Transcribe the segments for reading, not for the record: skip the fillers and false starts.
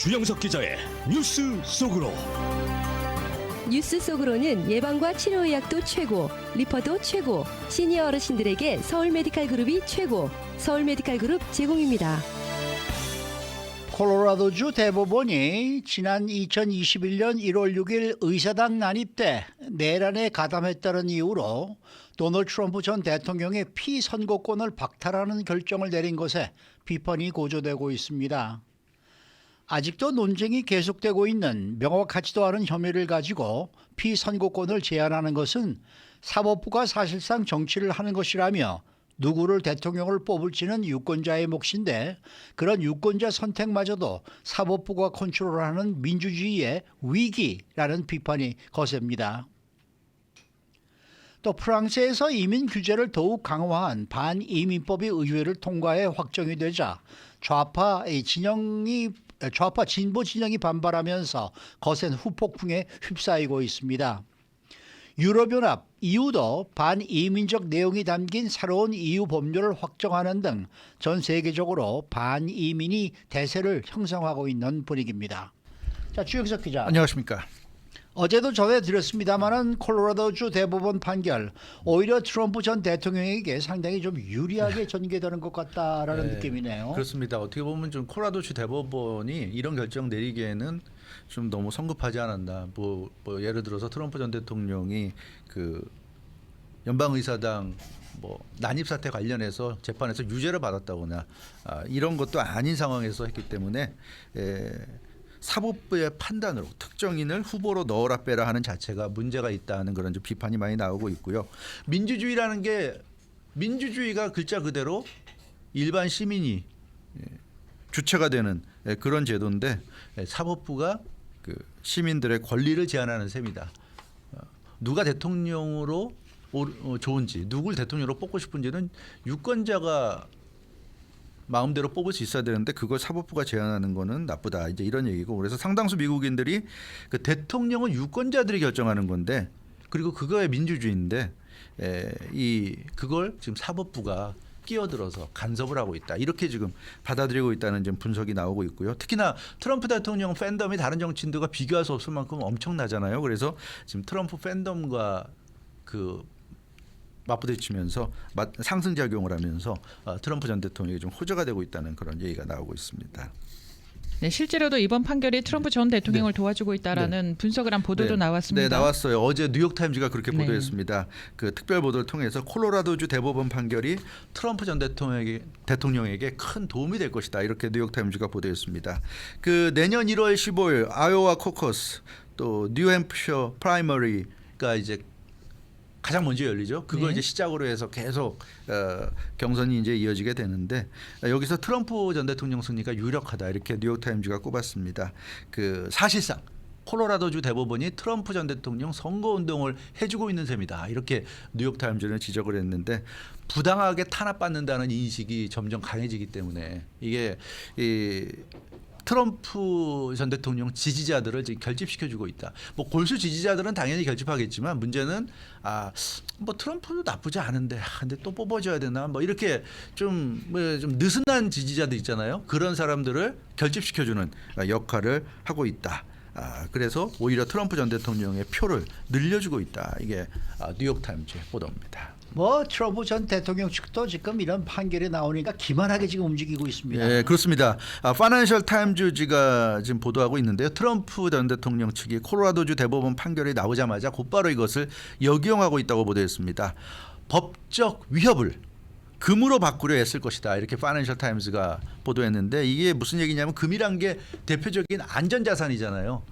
주영석 기자의 뉴스 속으로. 뉴스 속으로는 예방과 치료의학도 최고, 리퍼도 최고, 시니어 어르신들에게 서울 메디칼 그룹이 최고, 서울 메디칼 그룹 제공입니다. 콜로라도주 대법원이 지난 2021년 1월 6일 의사당 난입 때 내란에 가담했다는 이유로 도널드 트럼프 전 대통령의 피선거권을 박탈하는 결정을 내린 것에 비판이 고조되고 있습니다. 아직도 논쟁이 계속되고 있는 명확하지도 않은 혐의를 가지고 피선거권을 제한하는 것은 사법부가 사실상 정치를 하는 것이라며 누구를 대통령을 뽑을지는 유권자의 몫인데 그런 유권자 선택마저도 사법부가 컨트롤하는 민주주의의 위기라는 비판이 거셉니다. 또 프랑스에서 이민 규제를 더욱 강화한 반이민법이 의회를 통과해 확정이 되자 좌파 진보 진영이 반발하면서 거센 후폭풍에 휩싸이고 있습니다. 유럽연합, EU도 반이민적 내용이 담긴 새로운 EU 법률을 확정하는 등 전 세계적으로 반이민이 대세를 형성하고 있는 분위기입니다. 자, 주영석 기자. 안녕하십니까. 어제도 전해드렸습니다마는 콜로라도주 대법원 판결 오히려 트럼프 전 대통령에게 상당히 좀 유리하게 전개되는 것 같다라는 느낌이네요. 그렇습니다. 어떻게 보면 좀 콜로라도주 대법원이 이런 결정 내리기에는 좀 너무 성급하지 않았나. 뭐 예를 들어서 트럼프 전 대통령이 그 연방의사당 난입 사태 관련해서 재판에서 유죄를 받았다거나 이런 것도 아닌 상황에서 했기 때문에 사법부의 판단으로 특정인을 후보로 넣어라 빼라 하는 자체가 문제가 있다는 그런 좀 비판이 많이 나오고 있고요. 민주주의라는 게 민주주의가 글자 그대로 일반 시민이 주체가 되는 그런 제도인데 사법부가 그 시민들의 권리를 제한하는 셈이다. 누가 대통령으로 좋은지 누굴 대통령으로 뽑고 싶은지는 유권자가 마음대로 뽑을 수 있어야 되는데 그걸 사법부가 제한하는 거는 나쁘다. 이제 이런 얘기고 그래서 상당수 미국인들이 그 대통령은 유권자들이 결정하는 건데 그리고 그거의 민주주의인데 그걸 지금 사법부가 끼어들어서 간섭을 하고 있다. 이렇게 지금 받아들이고 있다는 좀 분석이 나오고 있고요. 특히나 트럼프 대통령 팬덤이 다른 정치인들과 비교할 수 없을 만큼 엄청나잖아요. 그래서 지금 트럼프 팬덤과 맞부딪히면서 상승작용을 하면서 트럼프 전 대통령이 좀 호재가 되고 있다는 그런 얘기가 나오고 있습니다. 네, 실제로도 이번 판결이 트럼프 전 대통령을 도와주고 있다라는 분석을 한 보도도 나왔습니다. 네, 나왔어요. 어제 뉴욕타임즈가 그렇게 보도했습니다. 그 특별 보도를 통해서 콜로라도주 대법원 판결이 트럼프 전 대통령에게 큰 도움이 될 것이다. 이렇게 뉴욕타임즈가 보도했습니다. 그 내년 1월 15일 아이오와 코커스 또 뉴햄프셔 프라이머리가 이제 가장 먼저 열리죠. 그걸 이제 시작으로 해서 계속 경선이 이제 이어지게 되는데 여기서 트럼프 전 대통령 승리가 유력하다 이렇게 뉴욕타임즈가 꼽았습니다. 그 사실상 콜로라도주 대법원이 트럼프 전 대통령 선거운동을 해주고 있는 셈이다. 이렇게 뉴욕타임즈는 지적을 했는데 부당하게 탄압받는다는 인식이 점점 강해지기 때문에 이게 트럼프 전 대통령 지지자들을 지금 결집시켜주고 있다. 골수 지지자들은 당연히 결집하겠지만 문제는 트럼프도 나쁘지 않은데 근데 또 뽑아줘야 되나 이렇게 좀 느슨한 지지자들 있잖아요. 그런 사람들을 결집시켜주는 역할을 하고 있다. 그래서 오히려 트럼프 전 대통령의 표를 늘려주고 있다. 이게 뉴욕타임즈의 보도입니다. 트럼프 전 대통령 측도 지금 이런 판결이 나오니까 기만하게 지금 움직이고 있습니다. 네, 그렇습니다. 파이낸셜 타임즈가 지금 보도하고 있는데요. 트럼프 전 대통령 측이 콜로라도주 대법원 판결이 나오자마자 곧바로 이것을 역이용하고 있다고 보도했습니다. 법적 위협을 금으로 바꾸려 했을 것이다. 이렇게 파이낸셜 타임즈가 보도했는데 이게 무슨 얘기냐면 금이란 게 대표적인 안전자산이잖아요.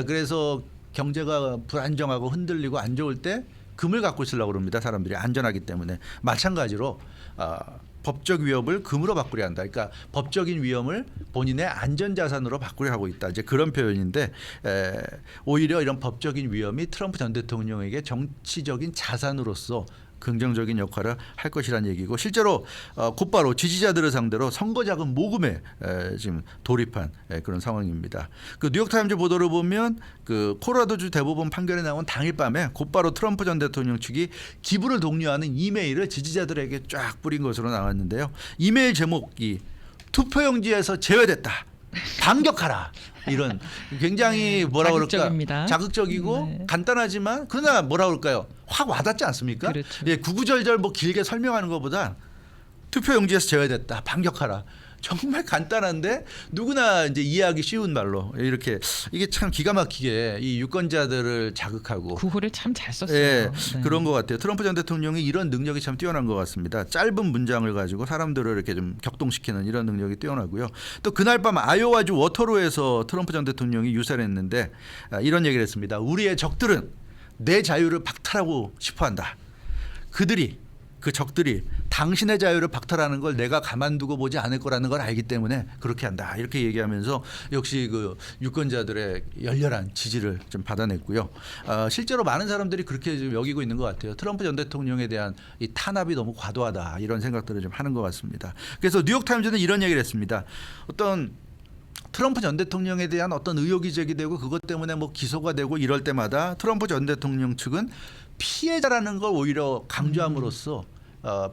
그래서 경제가 불안정하고 흔들리고 안 좋을 때 금을 갖고 있으려고 그럽니다. 사람들이 안전하기 때문에. 마찬가지로 법적 위협을 금으로 바꾸려 한다. 그러니까 법적인 위험을 본인의 안전자산으로 바꾸려 하고 있다. 이제 그런 표현인데 오히려 이런 법적인 위험이 트럼프 전 대통령에게 정치적인 자산으로서 긍정적인 역할을 할 것이라는 얘기고 실제로 곧바로 지지자들을 상대로 선거자금 모금에 지금 돌입한 그런 상황입니다. 그 뉴욕타임즈 보도를 보면 그 콜로라도주 대법원 판결이 나온 당일 밤에 곧바로 트럼프 전 대통령 측이 기부를 독려하는 이메일을 지지자들에게 쫙 뿌린 것으로 나왔는데요. 이메일 제목이 투표용지에서 제외됐다. 반격하라. 이런 굉장히 뭐라 자극적입니다. 그럴까 자극적이고 네. 간단하지만 그러나 뭐라 그럴까요 확 와닿지 않습니까? 그렇죠. 예, 구구절절 뭐 길게 설명하는 것보다 투표용지에서 제외됐다 반격하라. 정말 간단한데 누구나 이제 이해하기 쉬운 말로 이렇게 이게 참 기가 막히게 이 유권자들을 자극하고 구호를 참 잘 썼어요. 예, 네. 그런 것 같아요. 트럼프 전 대통령이 이런 능력이 참 뛰어난 것 같습니다. 짧은 문장을 가지고 사람들을 이렇게 좀 격동시키는 이런 능력이 뛰어나고요. 또 그날 밤 아이오와주 워터로에서 트럼프 전 대통령이 유세를 했는데 이런 얘기를 했습니다. 우리의 적들은 내 자유를 박탈하고 싶어한다. 그 적들이 당신의 자유를 박탈하는 걸 내가 가만두고 보지 않을 거라는 걸 알기 때문에 그렇게 한다. 이렇게 얘기하면서 역시 그 유권자들의 열렬한 지지를 좀 받아냈고요. 실제로 많은 사람들이 그렇게 좀 여기고 있는 것 같아요. 트럼프 전 대통령에 대한 이 탄압이 너무 과도하다. 이런 생각들을 좀 하는 것 같습니다. 그래서 뉴욕타임즈는 이런 얘기를 했습니다. 어떤 트럼프 전 대통령에 대한 어떤 의혹이 제기되고 그것 때문에 뭐 기소가 되고 이럴 때마다 트럼프 전 대통령 측은 피해자라는 걸 오히려 강조함으로써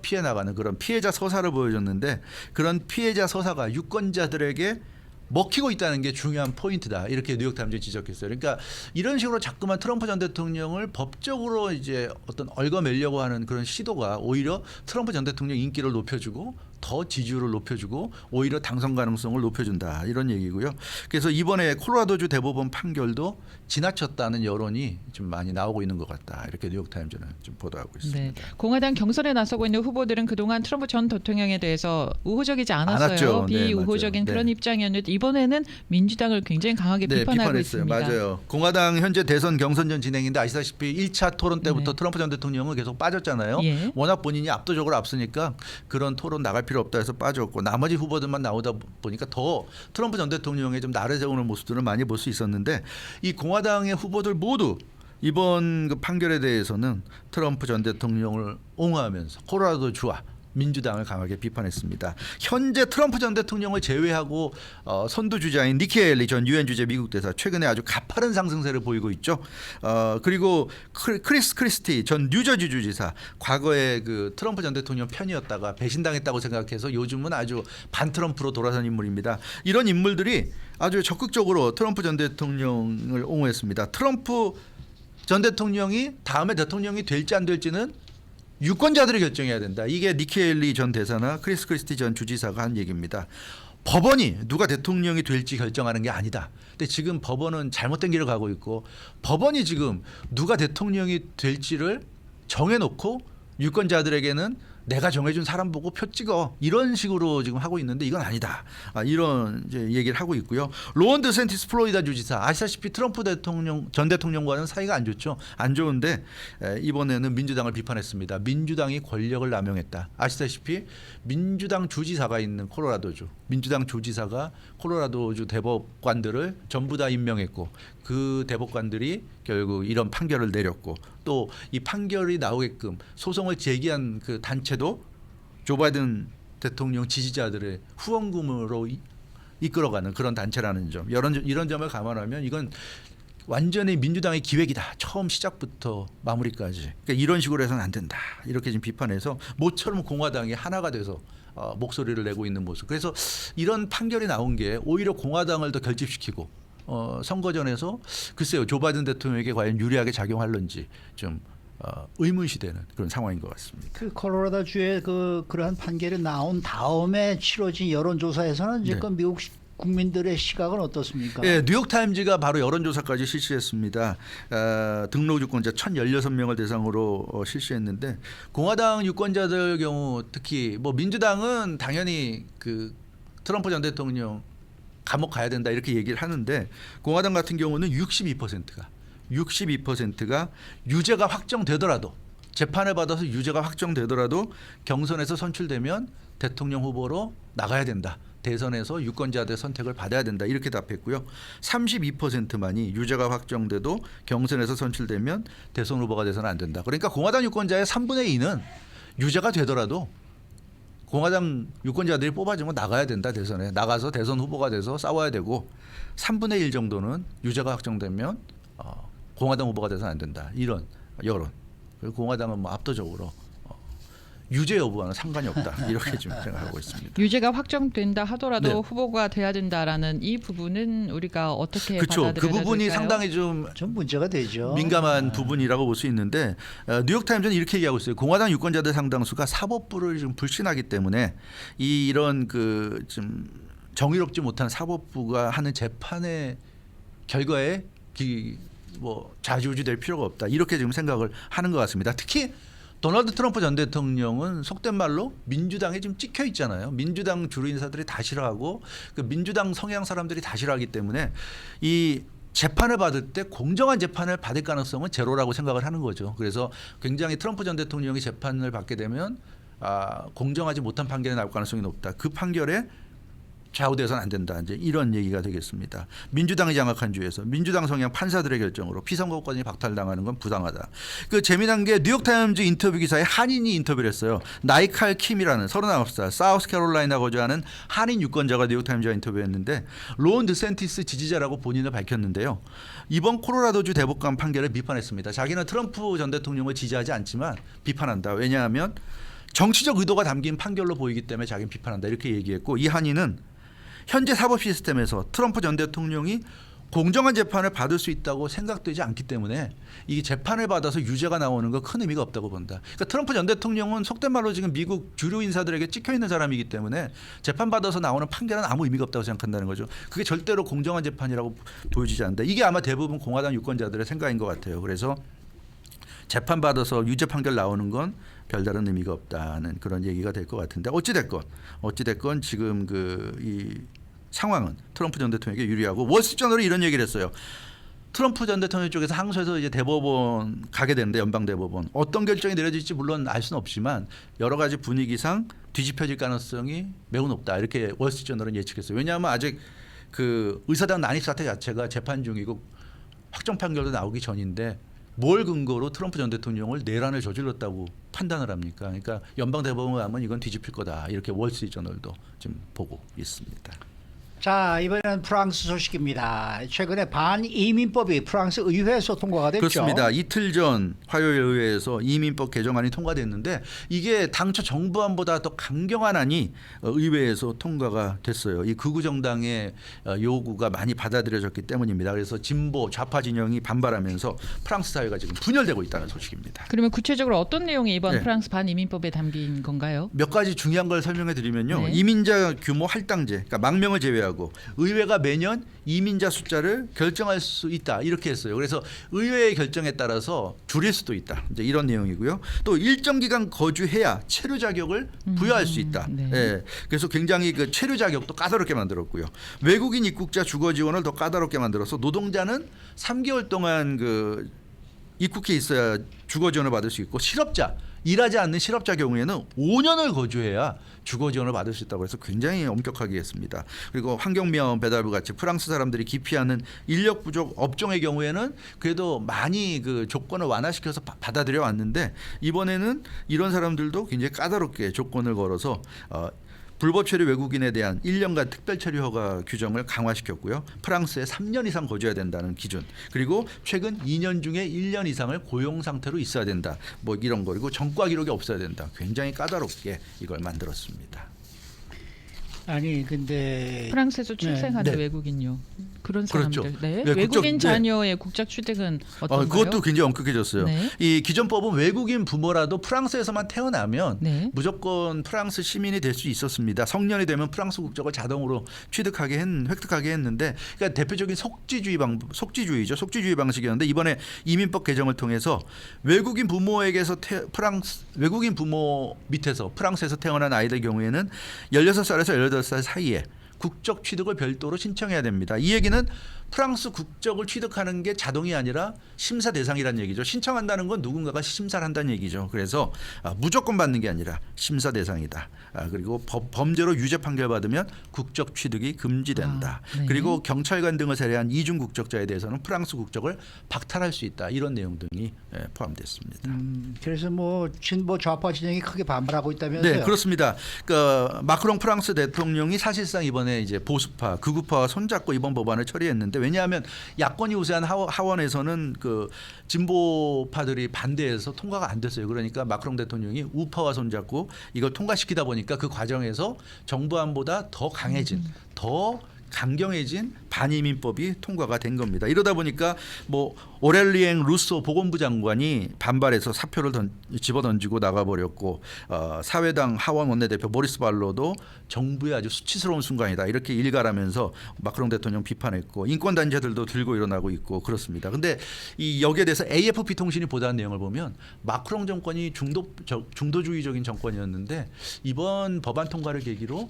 피해 나가는 그런 피해자 서사를 보여줬는데 그런 피해자 서사가 유권자들에게 먹히고 있다는 게 중요한 포인트다. 이렇게 뉴욕타임즈에 지적했어요. 그러니까 이런 식으로 자꾸만 트럼프 전 대통령을 법적으로 이제 어떤 얽어매려고 하는 그런 시도가 오히려 트럼프 전 대통령 인기를 높여주고 더 지지율을 높여주고 오히려 당선 가능성을 높여준다. 이런 얘기고요. 그래서 이번에 콜로라도주 대법원 판결도 지나쳤다는 여론이 좀 많이 나오고 있는 것 같다. 이렇게 뉴욕타임즈는 좀 보도하고 있습니다. 네. 공화당 경선에 나서고 있는 후보들은 그동안 트럼프 전 대통령에 대해서 우호적이지 않았어요. 않았죠. 네, 비우호적인 맞아요. 그런 네. 입장이었는데 이번에는 민주당을 굉장히 강하게 비판하고 비판했어요. 있습니다. 맞아요. 공화당 현재 대선 경선전 진행인데 아시다시피 1차 토론 때부터 네. 트럼프 전 대통령은 계속 빠졌잖아요. 예. 워낙 본인이 압도적으로 앞서니까 그런 토론 나갈 필요 없다 해서 빠졌고 나머지 후보들만 나오다 보니까 더 트럼프 전 대통령의 좀 나를 세우는 모습들을 많이 볼 수 있었는데 이 공화당의 후보들 모두 이번 그 판결에 대해서는 트럼프 전 대통령을 옹호하면서 콜로라도 주와 민주당을 강하게 비판했습니다. 현재 트럼프 전 대통령을 제외하고 선두주자인 니키 헤일리 전 유엔 주재 미국 대사 최근에 아주 가파른 상승세를 보이고 있죠. 그리고 크리스 크리스티 전 뉴저지 주지사 과거에 그 트럼프 전 대통령 편이었다가 배신당했다고 생각해서 요즘은 아주 반트럼프로 돌아선 인물입니다. 이런 인물들이 아주 적극적으로 트럼프 전 대통령을 옹호했습니다. 트럼프 전 대통령이 다음에 대통령이 될지 안 될지는 유권자들이 결정해야 된다. 이게 니키 헤일리 전 대사나 크리스 크리스티 전 주지사가 한 얘기입니다. 법원이 누가 대통령이 될지 결정하는 게 아니다. 근데 지금 법원은 잘못된 길을 가고 있고 법원이 지금 누가 대통령이 될지를 정해놓고 유권자들에게는 내가 정해준 사람 보고 표 찍어 이런 식으로 지금 하고 있는데 이건 아니다. 이런 이제 얘기를 하고 있고요. 론 드센티스 플로리다 주지사 아시다시피 트럼프 전 대통령과는 사이가 안 좋죠. 안 좋은데 이번에는 민주당을 비판했습니다. 민주당이 권력을 남용했다. 아시다시피 민주당 주지사가 있는 콜로라도주 민주당 주지사가 콜로라도주 대법관들을 전부 다 임명했고 그 대법관들이 결국 이런 판결을 내렸고 또 이 판결이 나오게끔 소송을 제기한 그 단체도 조 바이든 대통령 지지자들의 후원금으로 이끌어가는 그런 단체라는 점 이런 점을 감안하면 이건 완전히 민주당의 기획이다. 처음 시작부터 마무리까지. 그러니까 이런 식으로 해서는 안 된다. 이렇게 지금 비판해서 모처럼 공화당이 하나가 돼서 목소리를 내고 있는 모습. 그래서 이런 판결이 나온 게 오히려 공화당을 더 결집시키고 선거전에서 글쎄요 조 바이든 대통령에게 과연 유리하게 작용할런지 좀 의문시되는 그런 상황인 것 같습니다. 그 콜로라도주의 그러한 판결이 나온 다음에 치러진 여론조사에서는 지금 미국 국민들의 시각은 어떻습니까? 네, 뉴욕타임즈가 바로 여론조사까지 실시했습니다. 등록 유권자 1,016명을 대상으로 실시했는데 공화당 유권자들 경우 특히 뭐 민주당은 당연히 그 트럼프 전 대통령 감옥 가야 된다 이렇게 얘기를 하는데 공화당 같은 경우는 62%가 유죄가 확정되더라도 재판을 받아서 유죄가 확정되더라도 경선에서 선출되면 대통령 후보로 나가야 된다. 대선에서 유권자들의 선택을 받아야 된다. 이렇게 답했고요. 32%만이 유죄가 확정돼도 경선에서 선출되면 대선 후보가 돼서는 안 된다. 그러니까 공화당 유권자의 3분의 2는 유죄가 되더라도 공화당 유권자들이 뽑아주면 나가야 된다. 대선에. 나가서 대선 후보가 돼서 싸워야 되고 3분의 1 정도는 유죄가 확정되면 공화당 후보가 돼서는 안 된다. 이런 여론. 그리고 공화당은 뭐 압도적으로 유죄 여부와는 상관이 없다. 이렇게 좀 생각하고 있습니다. 유죄가 확정된다 하더라도 네. 후보가 돼야 된다라는 이 부분은 우리가 어떻게 그렇죠. 받아들여야 그 부분이 될까요? 상당히 좀 문제가 되죠. 민감한 부분이라고 볼 수 있는데 뉴욕타임즈는 이렇게 얘기하고 있어요. 공화당 유권자들 상당수가 사법부를 좀 불신하기 때문에 이런 그 좀 정의롭지 못한 사법부가 하는 재판의 결과에 뭐 좌지우지될 필요가 없다. 이렇게 지금 생각을 하는 것 같습니다. 특히 도널드 트럼프 전 대통령은 속된 말로 민주당에 지금 찍혀 있잖아요. 민주당 주류 인사들이 다 싫어하고 그 민주당 성향 사람들이 다 싫어하기 때문에 이 재판을 받을 때 공정한 재판을 받을 가능성은 제로라고 생각을 하는 거죠. 그래서 굉장히 트럼프 전 대통령이 재판을 받게 되면 공정하지 못한 판결이 나올 가능성이 높다. 그 판결에 좌우돼서는 안 된다. 이제 이런 얘기가 되겠습니다. 민주당이 장악한 주에서 민주당 성향 판사들의 결정으로 피선거권이 박탈당하는 건 부당하다. 그 재미난 게 뉴욕타임즈 인터뷰 기사에 한인이 인터뷰를 했어요. 나이칼 킴이라는 39살 사우스캐롤라이나 거주하는 한인 유권자가 뉴욕타임즈와 인터뷰했는데 론 드센티스 지지자라고 본인을 밝혔는데요. 이번 콜로라도주 대법관 판결을 비판했습니다. 자기는 트럼프 전 대통령을 지지하지 않지만 비판한다. 왜냐하면 정치적 의도가 담긴 판결로 보이기 때문에 자기는 비판한다. 이렇게 얘기했고 이 한인은 현재 사법 시스템에서 트럼프 전 대통령이 공정한 재판을 받을 수 있다고 생각되지 않기 때문에 이 재판을 받아서 유죄가 나오는 거 큰 의미가 없다고 본다. 그러니까 트럼프 전 대통령은 속된 말로 지금 미국 주류 인사들에게 찍혀 있는 사람이기 때문에 재판 받아서 나오는 판결은 아무 의미가 없다고 생각한다는 거죠. 그게 절대로 공정한 재판이라고 보여지지 않는다. 이게 아마 대부분 공화당 유권자들의 생각인 것 같아요. 그래서 재판 받아서 유죄 판결 나오는 건 별다른 의미가 없다는 그런 얘기가 될 것 같은데 어찌됐건 지금 이 상황은 트럼프 전 대통령에게 유리하고 월스트리트저널이 이런 얘기를 했어요. 트럼프 전 대통령 쪽에서 항소해서 이제 대법원 가게 되는데 연방 대법원 어떤 결정이 내려질지 물론 알 수는 없지만 여러 가지 분위기상 뒤집혀질 가능성이 매우 높다. 이렇게 월스트리트저널은 예측했어요. 왜냐하면 아직 그 의사당 난입 사태 자체가 재판 중이고 확정 판결도 나오기 전인데 뭘 근거로 트럼프 전 대통령을 내란을 저질렀다고 판단을 합니까? 그러니까 연방 대법원 가면 이건 뒤집힐 거다. 이렇게 월스트리트저널도 지금 보고 있습니다. 자, 이번에는 프랑스 소식입니다. 최근에 반이민법이 프랑스 의회에서 통과가 됐죠. 그렇습니다. 이틀 전 화요일 의회에서 이민법 개정안이 통과됐는데 이게 당초 정부안보다 더 강경한 안이 의회에서 통과가 됐어요. 이 극우 정당의 요구가 많이 받아들여졌기 때문입니다. 그래서 진보 좌파 진영이 반발하면서 프랑스 사회가 지금 분열되고 있다는 소식입니다. 그러면 구체적으로 어떤 내용이 이번 네. 프랑스 반이민법에 담긴 건가요? 몇 가지 중요한 걸 설명해 드리면요. 네. 이민자 규모 할당제, 그러니까 망명을 제외하고 의회가 매년 이민자 숫자를 결정할 수 있다 이렇게 했어요. 그래서 의회의 결정에 따라서 줄일 수도 있다. 이제 이런 내용이고요. 또 일정 기간 거주해야 체류 자격을 부여할 수 있다. 네. 예. 그래서 굉장히 그 체류 자격도 까다롭게 만들었고요. 외국인 입국자 주거 지원을 더 까다롭게 만들어서 노동자는 3개월 동안 그 입국해 있어야 주거 지원을 받을 수 있고 실업자 일하지 않는 실업자 경우에는 5년을 거주해야 주거 지원을 받을 수 있다고 해서 굉장히 엄격하게 했습니다. 그리고 환경미화원 배달부 같이 프랑스 사람들이 기피하는 인력 부족 업종의 경우에는 그래도 많이 그 조건을 완화시켜서 받아들여 왔는데 이번에는 이런 사람들도 굉장히 까다롭게 조건을 걸어서 불법 체류 외국인에 대한 1년간 특별 체류 허가 규정을 강화시켰고요. 프랑스에 3년 이상 거주해야 된다는 기준. 그리고 최근 2년 중에 1년 이상을 고용 상태로 있어야 된다. 뭐 이런 거. 그리고 전과 기록이 없어야 된다. 굉장히 까다롭게 이걸 만들었습니다. 아니 근데 프랑스에서 출생하는 네. 외국인요. 그런 사람들. 그렇죠. 네. 네, 외국인 국적, 자녀의 국적 취득은 어떤가요? 그것도 굉장히 엄격해졌어요. 네. 이 기존법은 외국인 부모라도 프랑스에서만 태어나면 네. 무조건 프랑스 시민이 될 수 있었습니다. 성년이 되면 프랑스 국적을 자동으로 획득하게 했는데 그러니까 대표적인 속지주의죠. 속지주의 방식이었는데 이번에 이민법 개정을 통해서 외국인 부모에게서 외국인 부모 밑에서 프랑스에서 태어난 아이들 경우에는 16살에서 18살 사이에 국적 취득을 별도로 신청해야 됩니다. 이 얘기는 프랑스 국적을 취득하는 게 자동이 아니라 심사 대상이라는 얘기죠. 신청한다는 건 누군가가 심사를 한다는 얘기죠. 그래서 무조건 받는 게 아니라 심사 대상이다. 그리고 범죄로 유죄 판결 받으면 국적 취득이 금지된다. 네. 그리고 경찰관 등을 세례한 이중 국적자에 대해서는 프랑스 국적을 박탈할 수 있다. 이런 내용 등이 포함됐습니다. 그래서 뭐 진보 좌파 진영이 크게 반발하고 있다면서요. 네, 그렇습니다. 마크롱 프랑스 대통령이 사실상 이번에 이번에 이제 보수파, 극우파와 손잡고 이번 법안을 처리했는데 왜냐하면 야권이 우세한 하원에서는 그 진보파들이 반대해서 통과가 안 됐어요. 그러니까 마크롱 대통령이 우파와 손잡고 이걸 통과시키다 보니까 그 과정에서 정부안보다 더 강해진, 더 강경해진 반이민법이 통과가 된 겁니다. 이러다 보니까 뭐 오렐리엥 루소 보건부 장관이 반발해서 사표를 집어던지고 나가버렸고 사회당 하원 원내대표 모리스 발로도 정부의 아주 수치스러운 순간이다 이렇게 일갈하면서 마크롱 대통령 비판했고 인권단체들도 들고 일어나고 있고 그렇습니다. 근데 이 여기에 대해서 AFP 통신이 보도한 내용을 보면 마크롱 정권이 중도주의적인 정권이었는데 이번 법안 통과를 계기로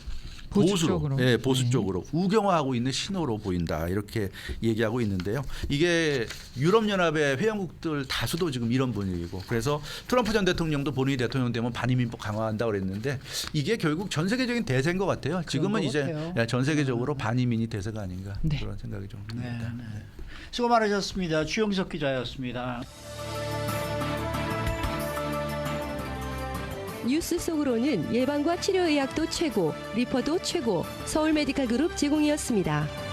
보수 쪽으로. 네, 보수 쪽으로 우경화하고 있는 신호로 보인다 이렇게 얘기하고 있는데요. 이게 유럽연합의 회원국들 다수도 지금 이런 분위기고 그래서 트럼프 전 대통령도 본인이 대통령 되면 반이민법 강화한다 그랬는데 이게 결국 전 세계적인 대세인 것 같아요. 지금은 이제 전 세계적으로 반이민이 대세가 아닌가 네. 그런 생각이 좀 듭니다. 네. 수고 많으셨습니다. 주영석 기자였습니다. 뉴스 속으로는 예방과 치료의학도 최고, 리퍼도 최고, 서울 메디칼 그룹 제공이었습니다.